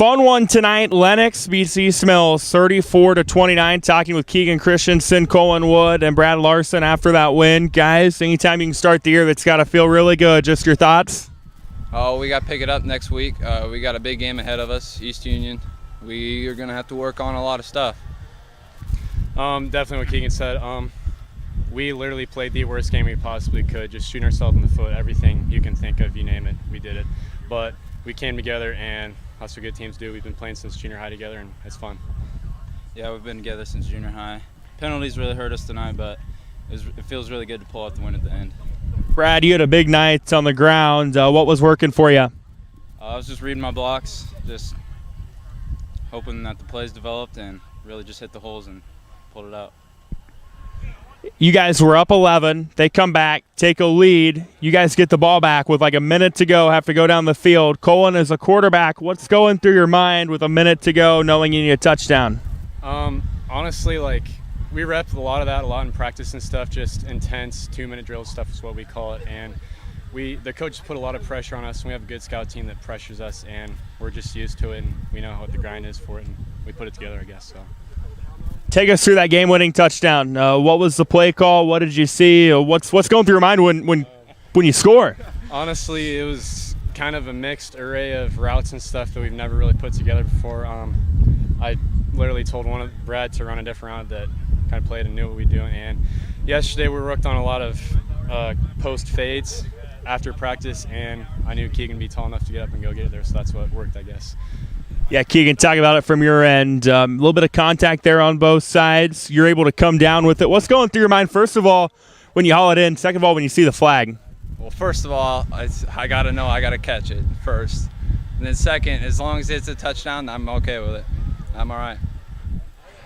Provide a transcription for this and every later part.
Fun one tonight. Lenox beats East Mills 34-29. Talking with Keegan Christensen, Colin Wood, and Brad Larson after that win. Guys, anytime you can start the year, that's got to feel really good. Just your thoughts? Oh, we got to pick it up next week. We got a big game ahead of us, East Union. We are going to have to work on a lot of stuff. Definitely what Keegan said. We literally played the worst game we possibly could, just shooting ourselves in the foot. Everything you can think of, you name it, we did it. But we came together, and that's what good teams do. We've been playing since junior high together, and it's fun. Yeah, we've been together since junior high. Penalties really hurt us tonight, but it feels really good to pull out the win at the end. Brad, you had a big night on the ground. What was working for you? I was just reading my blocks, just hoping that the plays developed and really just hit the holes and pulled it out. You guys were up 11. They come back, take a lead. You guys get the ball back with like a minute to go, have to go down the field. Colin, as a quarterback, what's going through your mind with a minute to go, knowing you need a touchdown? Honestly, we repped a lot in practice and stuff, just intense 2-minute drill stuff is what we call it. And the coaches put a lot of pressure on us, and we have a good scout team that pressures us, and we're just used to it, and we know what the grind is for it, and we put it together, I guess. So. Take us through that game-winning touchdown. What was the play call? What did you see? What's going through your mind when you score? Honestly, it was kind of a mixed array of routes and stuff that we've never really put together before. I literally told Brad to run a different route that kind of played and knew what we were doing. And yesterday we worked on a lot of post fades after practice, and I knew Keegan would be tall enough to get up and go get it there, so that's what worked, I guess. Yeah, Keegan, talk about it from your end. A little bit of contact there on both sides. You're able to come down with it. What's going through your mind, first of all, when you haul it in? Second of all, when you see the flag? Well, first of all, I got to know I got to catch it first. And then second, as long as it's a touchdown, I'm okay with it. I'm all right.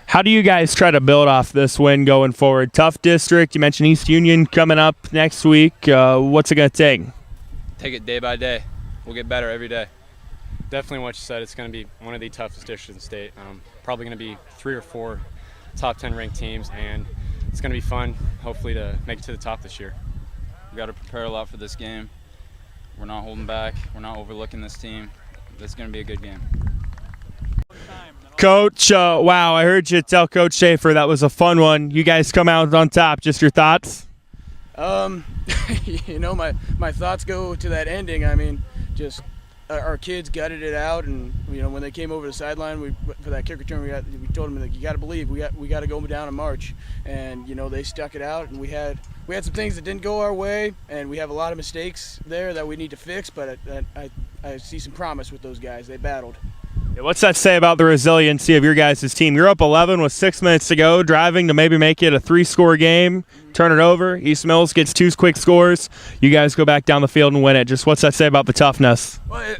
How do you guys try to build off this win going forward? Tough district. You mentioned East Union coming up next week. What's it going to take? Take it day by day. We'll get better every day. Definitely what you said. It's going to be one of the toughest districts in the state. Probably going to be 3 or 4 top 10 ranked teams, and it's going to be fun, hopefully, to make it to the top this year. We've got to prepare a lot for this game. We're not holding back. We're not overlooking this team. It's going to be a good game. Coach, wow, I heard you tell Coach Schaefer that was a fun one. You guys come out on top. Just your thoughts? My thoughts go to that ending. I mean, just our kids gutted it out, and when they came over the sideline for that kick return, we told them, you got to believe, we got to go down and march, and they stuck it out, and we had some things that didn't go our way, and we have a lot of mistakes there that we need to fix, but I see some promise with those guys. They battled. Yeah, what's that say about the resiliency of your guys' team? You're up 11 with 6 minutes to go, driving to maybe make it a 3-score game, turn it over. East Mills gets 2 quick scores. You guys go back down the field and win it. Just what's that say about the toughness? Well,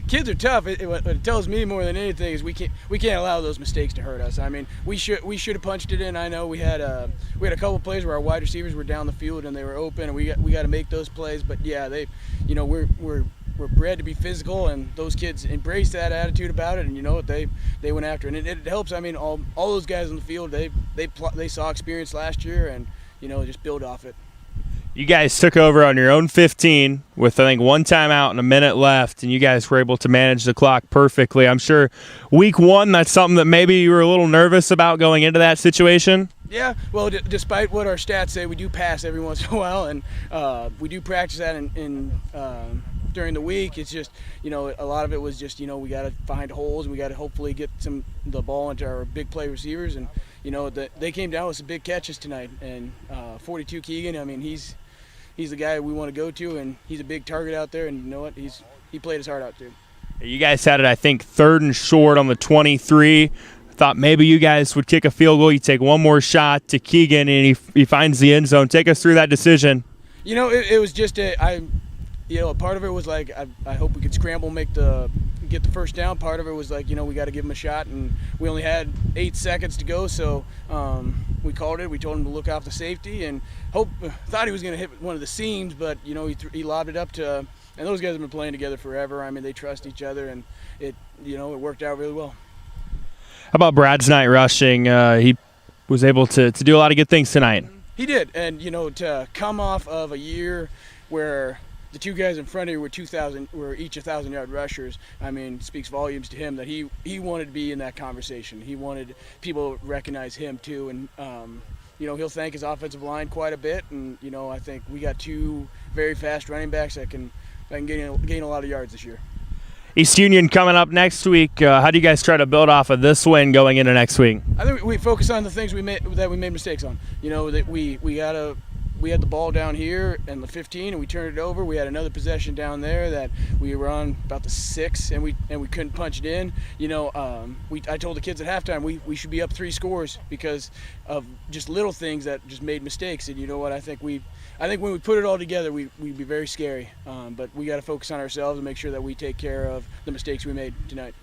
kids are tough. What it tells me more than anything is we can't allow those mistakes to hurt us. I mean, we should have punched it in. I know we had a couple plays where our wide receivers were down the field and they were open, and we got to make those plays. But yeah, we're bred to be physical, and those kids embrace that attitude about it, and they went after it. And it helps. I mean, all those guys on the field, they saw experience last year, and just build off it. You guys took over on your own 15 with, I think, 1 timeout and a minute left, and you guys were able to manage the clock perfectly. I'm sure week 1, that's something that maybe you were a little nervous about going into that situation. Yeah, well, despite what our stats say, we do pass every once in a while, and we do practice that during the week. It's just, a lot of it was just, we got to find holes, and we got to hopefully get the ball into our big play receivers. And, they came down with some big catches tonight. And 42 Keegan, I mean, he's the guy we want to go to, and he's a big target out there. And you know what? He played his heart out too. You guys had it, I think, 3rd and short on the 23. Thought maybe you guys would kick a field goal. You take one more shot to Keegan, and he finds the end zone. Take us through that decision. It was just a part of it was like I hope we could scramble, get the first down. Part of it was like, we got to give him a shot, and we only had 8 seconds to go, so we called it. We told him to look off the safety, and thought he was going to hit one of the seams, but he lobbed it up to, and those guys have been playing together forever. I mean, they trust each other, and it worked out really well. How about Brad's night rushing? He was able to do a lot of good things tonight. He did, and to come off of a year where the two guys in front of you were each 1,000-yard rushers. I mean, speaks volumes to him that he wanted to be in that conversation. He wanted people to recognize him too, and he'll thank his offensive line quite a bit. And I think we got two very fast running backs that can gain a lot of yards this year. East Union coming up next week. How do you guys try to build off of this win going into next week? I think we focus on the things we made mistakes on. That we had the ball down here in the 15 and we turned it over. We had another possession down there that we were on about the 6 and we couldn't punch it in. I told the kids at halftime we should be up 3 scores because of just little things that just made mistakes. And you know what? I think when we put it all together, we'd be very scary. But we got to focus on ourselves and make sure that we take care of the mistakes we made tonight.